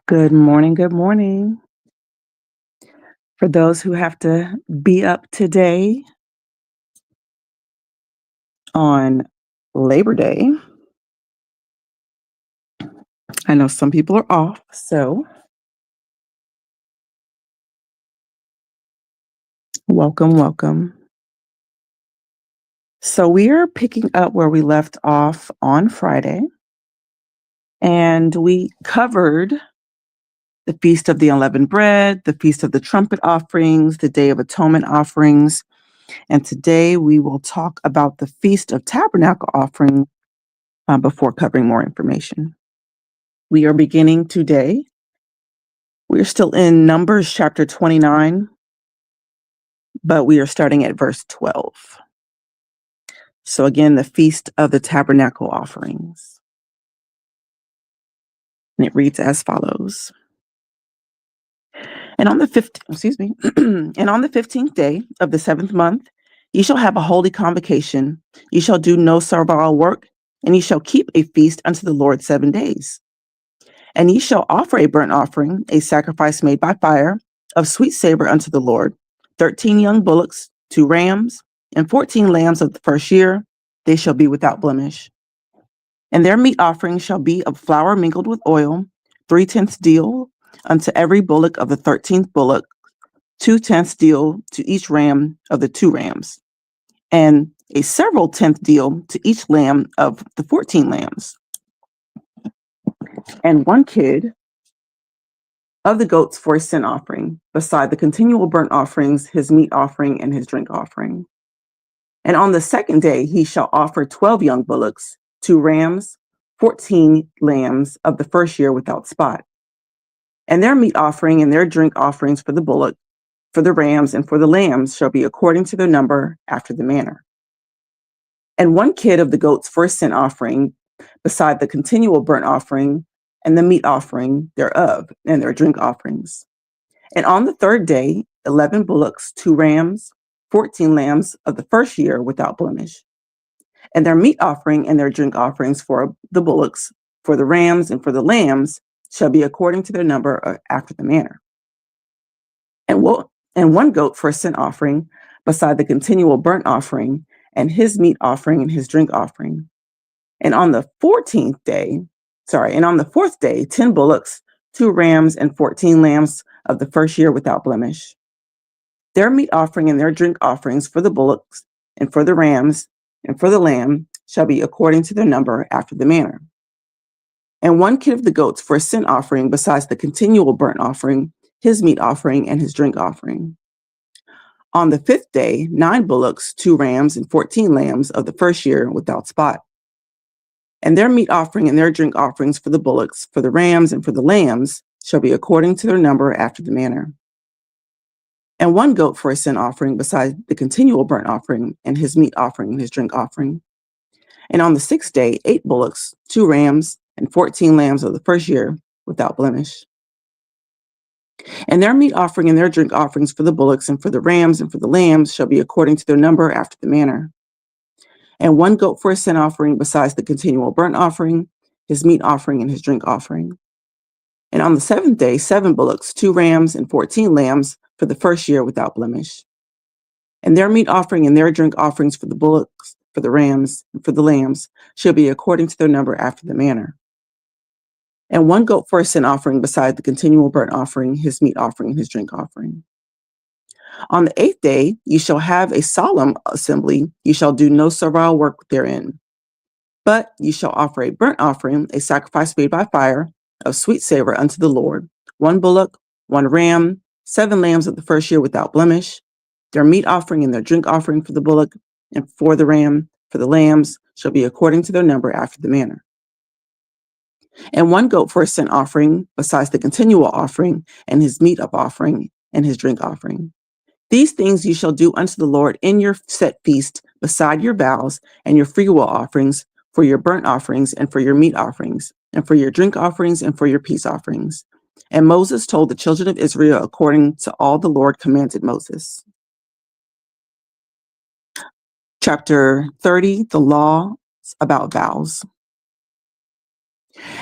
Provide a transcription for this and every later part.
Good morning. Good morning. For those who have to be up today on Labor Day, I know some people are off, so welcome, welcome. So we are picking up where we left off on Friday, and we covered the Feast of the Unleavened Bread, the Feast of the Trumpet offerings, the Day of Atonement offerings, and today we will talk about the Feast of Tabernacle offering before covering more information. We are beginning today. We're still in Numbers chapter 29, but we are starting at verse 12. So again, the Feast of the Tabernacle offerings. And it reads as follows. And on the 15th day of the 7th month, ye shall have a holy convocation. Ye shall do no servile work, and ye shall keep a feast unto the Lord 7 days. And ye shall offer a burnt offering, a sacrifice made by fire, of sweet savor unto the Lord, 13 young bullocks, 2 rams, and 14 lambs of the first year. They shall be without blemish. And their meat offering shall be of flour mingled with oil, 3/10 deal unto every bullock of the 13th bullock, 2/10 deal to each ram of the 2 rams, and a several tenth deal to each lamb of the 14 lambs, and 1 kid of the goats for a sin offering, beside the continual burnt offerings, his meat offering, and his drink offering. And on the 2nd day he shall offer 12 young bullocks, 2 rams, 14 lambs of the first year without spot. And their meat offering and their drink offerings for the bullock, for the rams, and for the lambs shall be according to their number after the manner. And 1 kid of the goats for a sin offering, beside the continual burnt offering, and the meat offering thereof, and their drink offerings. And on the 3rd day, 11 bullocks, 2 rams, 14 lambs of the first year without blemish. And their meat offering and their drink offerings for the bullocks, for the rams, and for the lambs shall be according to their number after the manner. And 1 goat for a sin offering, beside the continual burnt offering, and his meat offering and his drink offering. And on the 4th day, 10 bullocks, 2 rams, and 14 lambs of the first year without blemish. Their meat offering and their drink offerings for the bullocks, and for the rams, and for the lamb shall be according to their number after the manner. And 1 kid of the goats for a sin offering, besides the continual burnt offering, his meat offering, and his drink offering. On the 5th day, 9 bullocks, 2 rams, and 14 lambs of the first year without spot. And their meat offering and their drink offerings for the bullocks, for the rams, and for the lambs shall be according to their number after the manner. And 1 goat for a sin offering, besides the continual burnt offering, and his meat offering and his drink offering. And on the 6th day, 8 bullocks, 2 rams, and 14 lambs of the first year without blemish. And their meat offering and their drink offerings for the bullocks, and for the rams, and for the lambs shall be according to their number after the manner. And 1 goat for a sin offering, besides the continual burnt offering, his meat offering, and his drink offering. And on the 7th day, 7 bullocks, 2 rams, and 14 lambs for the first year without blemish. And their meat offering and their drink offerings for the bullocks, for the rams, and for the lambs shall be according to their number after the manner. And 1 goat for a sin offering, beside the continual burnt offering, his meat offering, and his drink offering. On the 8th day, ye shall have a solemn assembly. Ye shall do no servile work therein. But ye shall offer a burnt offering, a sacrifice made by fire, of sweet savor unto the Lord, 1 bullock, 1 ram, 7 lambs of the first year without blemish. Their meat offering and their drink offering for the bullock, and for the ram, for the lambs, shall be according to their number after the manner. And 1 goat for a sin offering, besides the continual offering, and his meat of offering, and his drink offering. These things you shall do unto the Lord in your set feast, beside your vows, and your freewill offerings, for your burnt offerings, and for your meat offerings, and for your drink offerings, and for your peace offerings. And Moses told the children of Israel according to all the Lord commanded Moses. Chapter 30, the law about vows.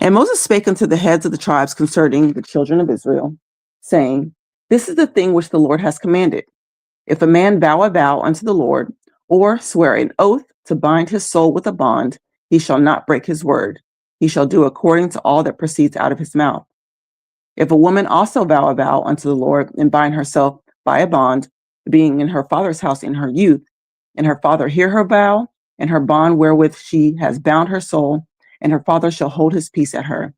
And Moses spake unto the heads of the tribes concerning the children of Israel, saying, This is the thing which the Lord has commanded. If a man vow a vow unto the Lord, or swear an oath to bind his soul with a bond, he shall not break his word. He shall do according to all that proceeds out of his mouth. If a woman also vow a vow unto the Lord and bind herself by a bond, being in her father's house in her youth, and her father hear her vow, and her bond wherewith she has bound her soul, and her father shall hold his peace at her,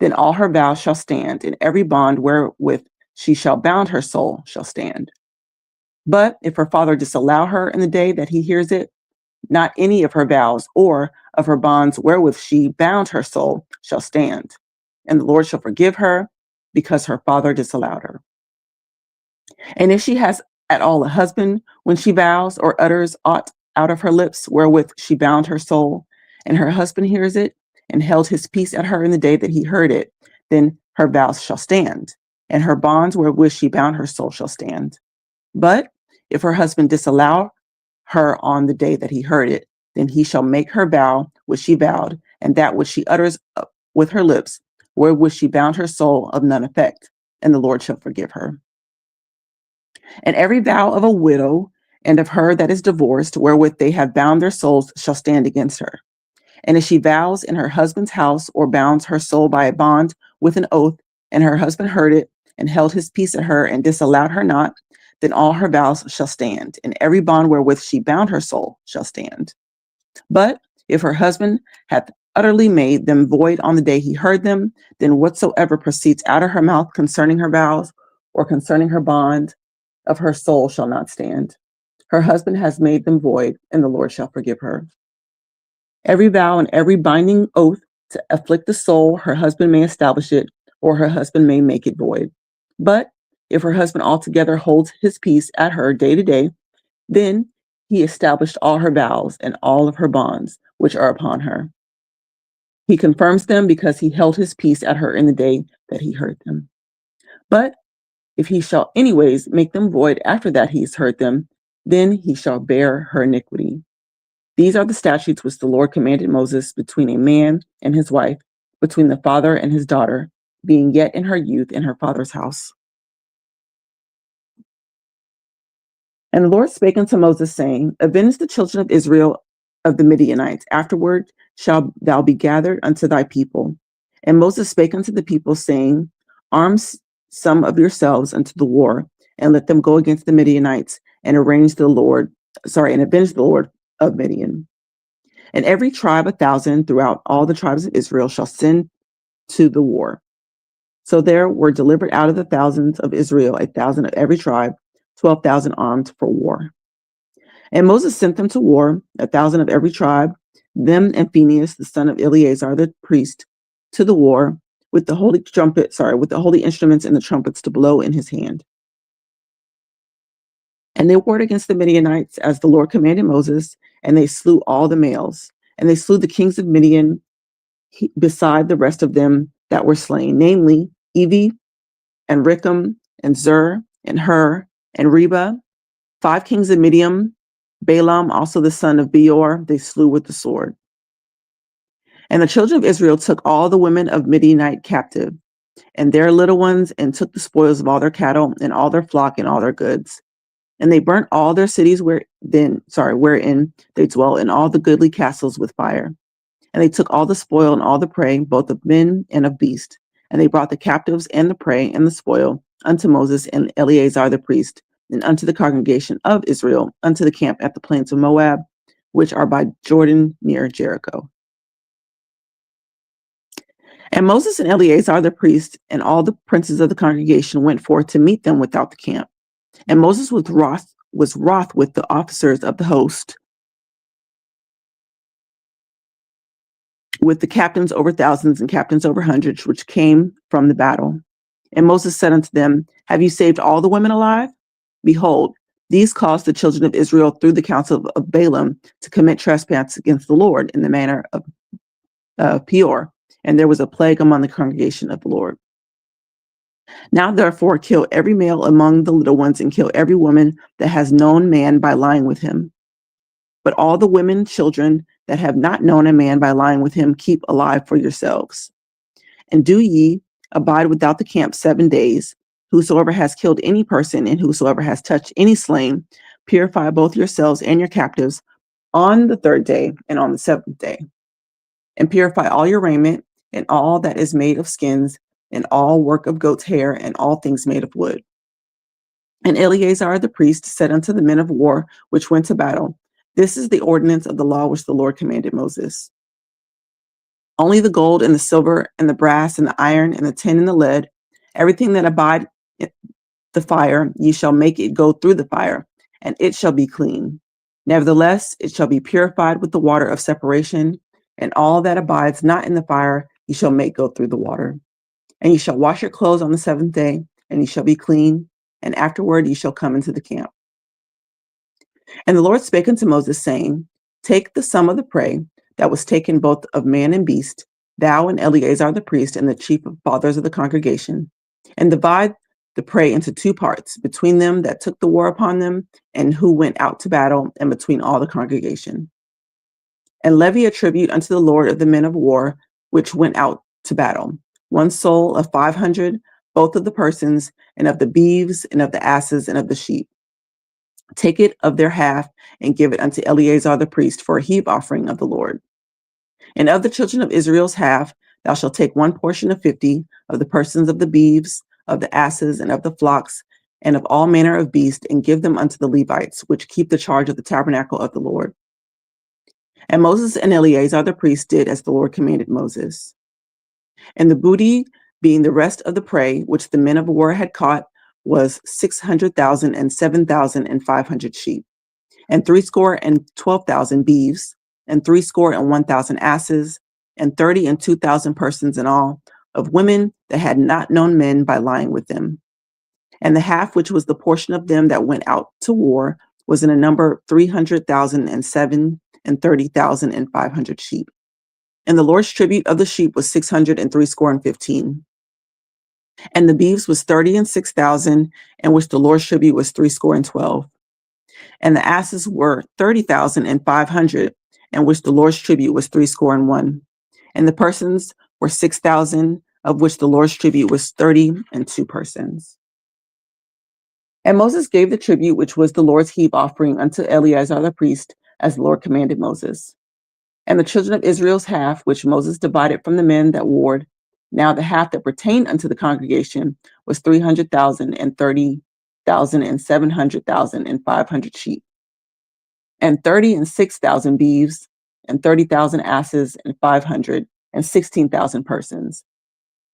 then all her vows shall stand, and every bond wherewith she shall bound her soul shall stand. But if her father disallow her in the day that he hears it, not any of her vows or of her bonds wherewith she bound her soul shall stand, and the Lord shall forgive her because her father disallowed her. And if she has at all a husband when she vows or utters aught out of her lips wherewith she bound her soul, and her husband hears it and held his peace at her in the day that he heard it, then her vows shall stand, and her bonds wherewith she bound her soul shall stand. But if her husband disallow her on the day that he heard it, then he shall make her vow which she vowed, and that which she utters with her lips, wherewith she bound her soul, of none effect, and the Lord shall forgive her. And every vow of a widow and of her that is divorced, wherewith they have bound their souls, shall stand against her. And if she vows in her husband's house, or bounds her soul by a bond with an oath, and her husband heard it, and held his peace at her, and disallowed her not, then all her vows shall stand, and every bond wherewith she bound her soul shall stand. But if her husband hath utterly made them void on the day he heard them, then whatsoever proceeds out of her mouth concerning her vows, or concerning her bond of her soul shall not stand. Her husband has made them void, and the Lord shall forgive her. Every vow and every binding oath to afflict the soul, her husband may establish it, or her husband may make it void. But if her husband altogether holds his peace at her day to day, then he established all her vows and all of her bonds which are upon her. He confirms them because he held his peace at her in the day that he heard them. But if he shall anyways make them void after that he has heard them, then he shall bear her iniquity. These are the statutes which the Lord commanded Moses between a man and his wife, between the father and his daughter, being yet in her youth in her father's house. And the Lord spake unto Moses, saying, Avenge the children of Israel of the Midianites. Afterward shalt thou be gathered unto thy people. And Moses spake unto the people, saying, Arm some of yourselves unto the war, and let them go against the Midianites, and avenge the Lord of Midian. And every tribe 1,000 throughout all the tribes of Israel shall send to the war. So there were delivered out of the thousands of Israel 1,000 of every tribe, 12,000 armed for war. And Moses sent them to war, 1,000 of every tribe, them and Phinehas, the son of Eleazar the priest, to the war with the holy instruments and the trumpets to blow in his hand. And they warred against the Midianites as the Lord commanded Moses, and they slew all the males. And they slew the kings of Midian beside the rest of them that were slain, namely Evi and Recham and Zur and Hur and Reba, 5 kings of Midian, Balaam also the son of Beor, they slew with the sword. And the children of Israel took all the women of Midianite captive, and their little ones, and took the spoils of all their cattle, and all their flock, and all their goods. And they burnt all their cities wherein they dwell, and all the goodly castles with fire. And they took all the spoil and all the prey, both of men and of beast. And they brought the captives and the prey and the spoil unto Moses and Eleazar the priest, and unto the congregation of Israel, unto the camp at the plains of Moab, which are by Jordan near Jericho. And Moses and Eleazar the priest and all the princes of the congregation went forth to meet them without the camp. And Moses was wroth with the officers of the host, with the captains over thousands and captains over hundreds, which came from the battle. And Moses said unto them, Have you saved all the women alive? Behold, these caused the children of Israel through the counsel of Balaam to commit trespass against the Lord in the manner of Peor. And there was a plague among the congregation of the Lord. Now therefore kill every male among the little ones, and kill every woman that has known man by lying with him. But all the women, children that have not known a man by lying with him, keep alive for yourselves. And do ye abide without the camp 7 days. Whosoever has killed any person and whosoever has touched any slain, purify both yourselves and your captives on the 3rd day and on the 7th day. And purify all your raiment and all that is made of skins and all work of goat's hair and all things made of wood. And Eleazar the priest said unto the men of war which went to battle, This is the ordinance of the law which the Lord commanded Moses. Only the gold and the silver and the brass and the iron and the tin and the lead, everything that abide the fire, ye shall make it go through the fire, and it shall be clean. Nevertheless, it shall be purified with the water of separation, and all that abides not in the fire, ye shall make go through the water. And ye shall wash your clothes on the 7th day, and ye shall be clean, and afterward ye shall come into the camp. And the Lord spake unto Moses, saying, Take the sum of the prey that was taken both of man and beast, thou and Eleazar the priest and the chief of fathers of the congregation, and divide the prey into 2 parts, between them that took the war upon them and who went out to battle, and between all the congregation. And levy a tribute unto the Lord of the men of war which went out to battle, 1 soul of 500, both of the persons, and of the beeves, and of the asses, and of the sheep. Take it of their half, and give it unto Eleazar the priest for a heave offering of the Lord. And of the children of Israel's half, thou shalt take 1 portion of 50 of the persons of the beeves, of the asses, and of the flocks, and of all manner of beasts, and give them unto the Levites, which keep the charge of the tabernacle of the Lord. And Moses and Eleazar the priest did as the Lord commanded Moses. And the booty, being the rest of the prey which the men of war had caught, was 600,000 and 7,500 sheep, and 12,000 beeves, and 1,000 asses, and 30 and 2,000 persons in all, of women that had not known men by lying with them. And the half which was the portion of them that went out to war was in a number of 300,000 and 30,500 sheep. And the Lord's tribute of the sheep was 615. And the beeves was 30 and 6,000, and which the Lord's tribute was 12. And the asses were 30,500, and which the Lord's tribute was 1. And the persons were 6,000, of which the Lord's tribute was 32 persons. And Moses gave the tribute which was the Lord's heave offering unto Eleazar the priest, as the Lord commanded Moses. And the children of Israel's half, which Moses divided from the men that warred, now the half that pertained unto the congregation was 300,000 and 30,000 and 700,500 sheep, and 30 and 6,000 beeves, and 30,000 asses, and 516,000 persons.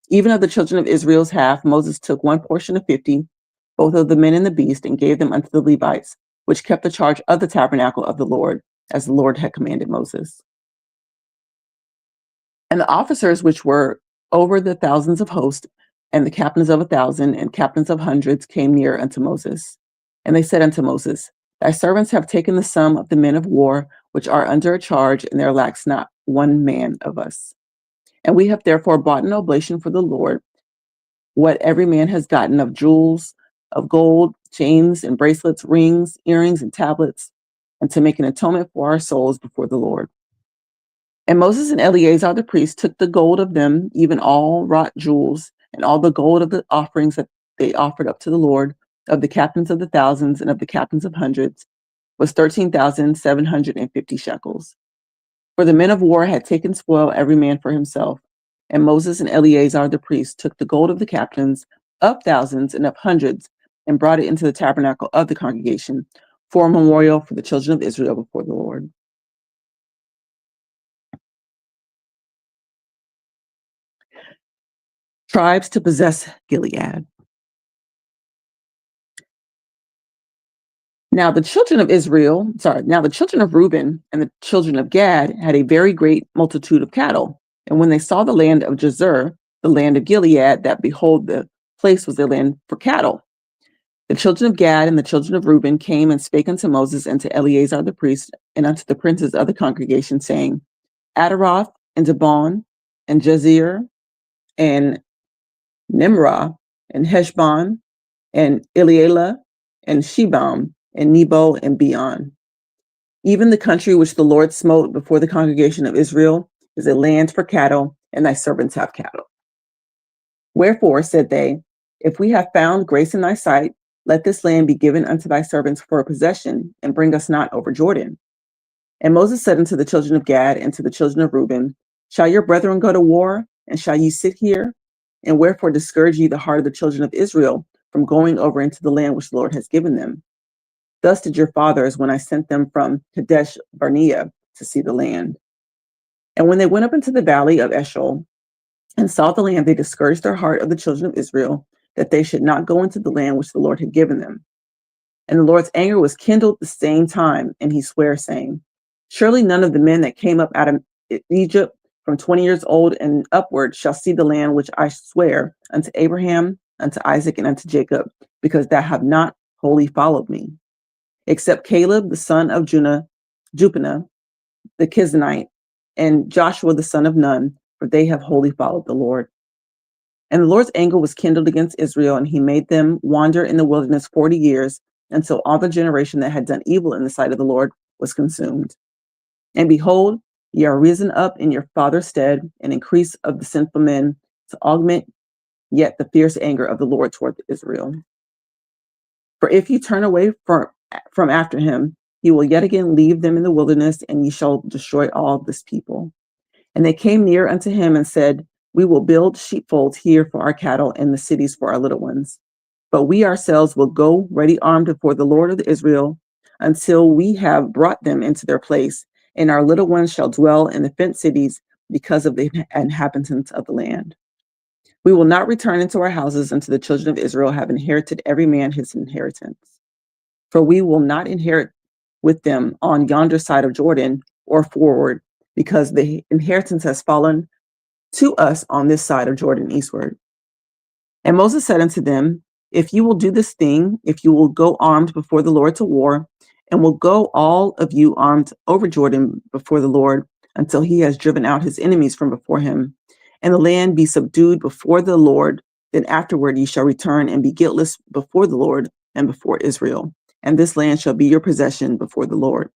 Even of the children of Israel's half, Moses took 1 portion of 50, both of the men and the beast, and gave them unto the Levites, which kept the charge of the tabernacle of the Lord, as the Lord had commanded Moses. And the officers which were over the thousands of hosts, and the captains of 1,000, and captains of hundreds, came near unto Moses. And they said unto Moses, Thy servants have taken the sum of the men of war, which are under a charge, and there lacks not 1 man of us. And we have therefore bought an oblation for the Lord, what every man has gotten of jewels, of gold, chains and bracelets, rings, earrings, and tablets, and to make an atonement for our souls before the Lord. And Moses and Eleazar the priest took the gold of them, even all wrought jewels, and all the gold of the offerings that they offered up to the Lord, of the captains of the thousands and of the captains of hundreds, was 13,750 shekels. For the men of war had taken spoil every man for himself. And Moses and Eleazar the priest took the gold of the captains, of thousands and of hundreds, and brought it into the tabernacle of the congregation, for a memorial for the children of Israel before the Lord. Tribes to possess Gilead. Now the children of Reuben and the children of Gad had a very great multitude of cattle. And when they saw the land of Jazer, the land of Gilead, that behold, the place was a land for cattle. The children of Gad and the children of Reuben came and spake unto Moses and to Eleazar the priest and unto the princes of the congregation, saying, Adaroth and Dibon and Jazer and Nimrah and Heshbon and Elealeh and Shebam and Nebo and Beon. Even the country which the Lord smote before the congregation of Israel is a land for cattle, and thy servants have cattle. Wherefore, said they, if we have found grace in thy sight, let this land be given unto thy servants for a possession, and bring us not over Jordan. And Moses said unto the children of Gad and to the children of Reuben, shall your brethren go to war, and shall ye sit here? And wherefore discourage ye the heart of the children of Israel from going over into the land which the Lord has given them? Thus did your fathers when I sent them from Kadesh Barnea to see the land. And when they went up into the valley of Eshcol and saw the land, they discouraged their heart of the children of Israel, that they should not go into the land which the Lord had given them. And the Lord's anger was kindled the same time, and he sware, saying, surely none of the men that came up out of Egypt from 20 years old and upward shall see the land which I swear unto Abraham, unto Isaac, and unto Jacob, because thou have not wholly followed me, except Caleb the son of Jephunneh the Kenizzite, and Joshua the son of Nun, for they have wholly followed the Lord. And the Lord's anger was kindled against Israel, and he made them wander in the wilderness 40 years, until all the generation that had done evil in the sight of the Lord was consumed. And behold, ye are risen up in your father's stead, and increase of the sinful men, to augment yet the fierce anger of the Lord toward Israel. For if ye turn away from after him, he will yet again leave them in the wilderness, and ye shall destroy all this people. And they came near unto him and said, we will build sheepfolds here for our cattle, and the cities for our little ones. But we ourselves will go ready armed before the Lord of Israel, until we have brought them into their place, and our little ones shall dwell in the fenced cities because of the inhabitants of the land. We will not return into our houses until the children of Israel have inherited every man his inheritance. For we will not inherit with them on yonder side of Jordan or forward, because the inheritance has fallen to us on this side of Jordan eastward. And Moses said unto them, if you will do this thing, if you will go armed before the Lord to war, and will go all of you armed over Jordan before the Lord, until he has driven out his enemies from before him, and the land be subdued before the Lord, then afterward ye shall return and be guiltless before the Lord and before Israel, and this land shall be your possession before the Lord.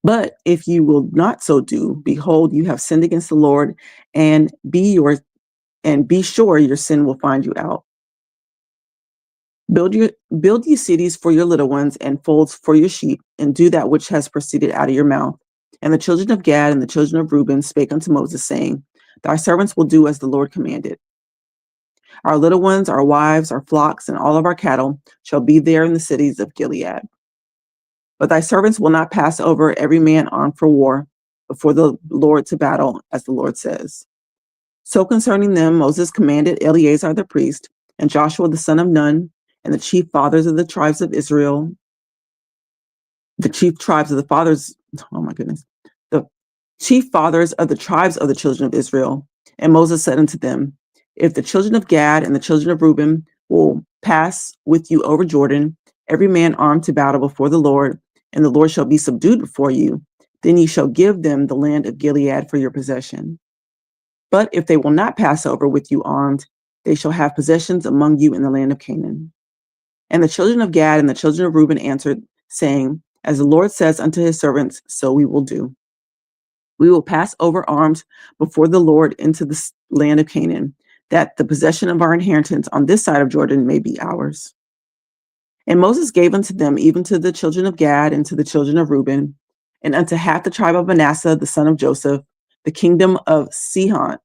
But if you will not so do, behold, you have sinned against the Lord, and be sure your sin will find you out. Build ye cities for your little ones, and folds for your sheep, and do that which has proceeded out of your mouth. And the children of Gad and the children of Reuben spake unto Moses, saying, thy servants will do as the Lord commanded. Our little ones, our wives, our flocks, and all of our cattle shall be there in the cities of Gilead. But thy servants will not pass over every man armed for war before the Lord to battle, as the Lord says. So concerning them, Moses commanded Eleazar the priest, and Joshua the son of Nun, and the chief fathers of the tribes of Israel, the chief fathers of the tribes of the children of Israel. And Moses said unto them, if the children of Gad and the children of Reuben will pass with you over Jordan, every man armed to battle before the Lord, and the Lord shall be subdued before you, then ye shall give them the land of Gilead for your possession. But if they will not pass over with you armed, they shall have possessions among you in the land of Canaan. And the children of Gad and the children of Reuben answered, saying, as the Lord says unto his servants, so we will do. We will pass over armed before the Lord into the land of Canaan, that the possession of our inheritance on this side of Jordan may be ours. And Moses gave unto them, even to the children of Gad and to the children of Reuben, and unto half the tribe of Manasseh, the son of Joseph, the kingdom of Sihon,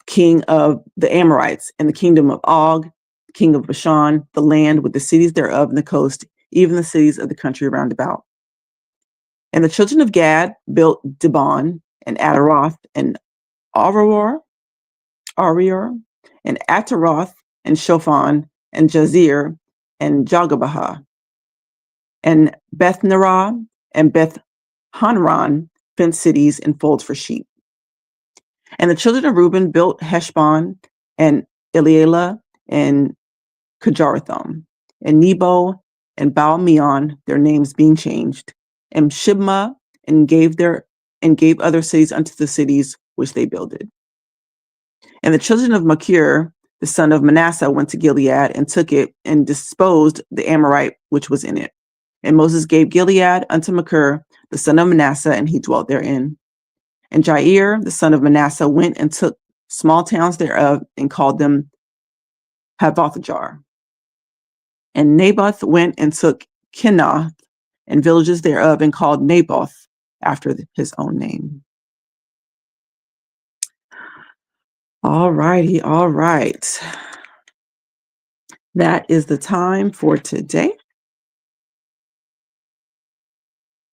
king of the Amorites, and the kingdom of Og, king of Bashan, the land with the cities thereof and the coast, even the cities of the country round about. And the children of Gad built Dibon, and Ataroth, and Arior, and Ataroth, and Shophon, and Jazer, and Jogabah, and Beth Narah, and Beth Hanran, fenced cities and folds for sheep. And the children of Reuben built Heshbon, and Elealeh, and Kajaratham, and Nebo, and Baal-meon, their names being changed, and Shibmah, and gave other cities unto the cities which they builded. And the children of Machir, the son of Manasseh, went to Gilead and took it, and disposed the Amorite which was in it. And Moses gave Gilead unto Machir, the son of Manasseh, and he dwelt therein. And Jair, the son of Manasseh, went and took small towns thereof, and called them Havothjar. And Naboth went and took Kenath and villages thereof, and called Naboth after his own name. All righty, all right. That is the time for today.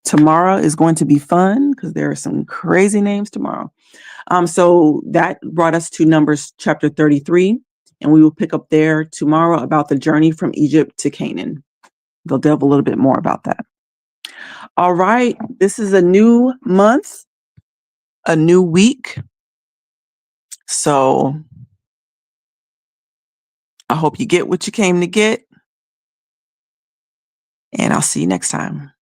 Tomorrow is going to be fun because there are some crazy names tomorrow. So that brought us to Numbers chapter 33, and we will pick up there tomorrow about the journey from Egypt to Canaan. They'll delve a little bit more about that. All right, this is a new month, a new week. So I hope you get what you came to get, and I'll see you next time.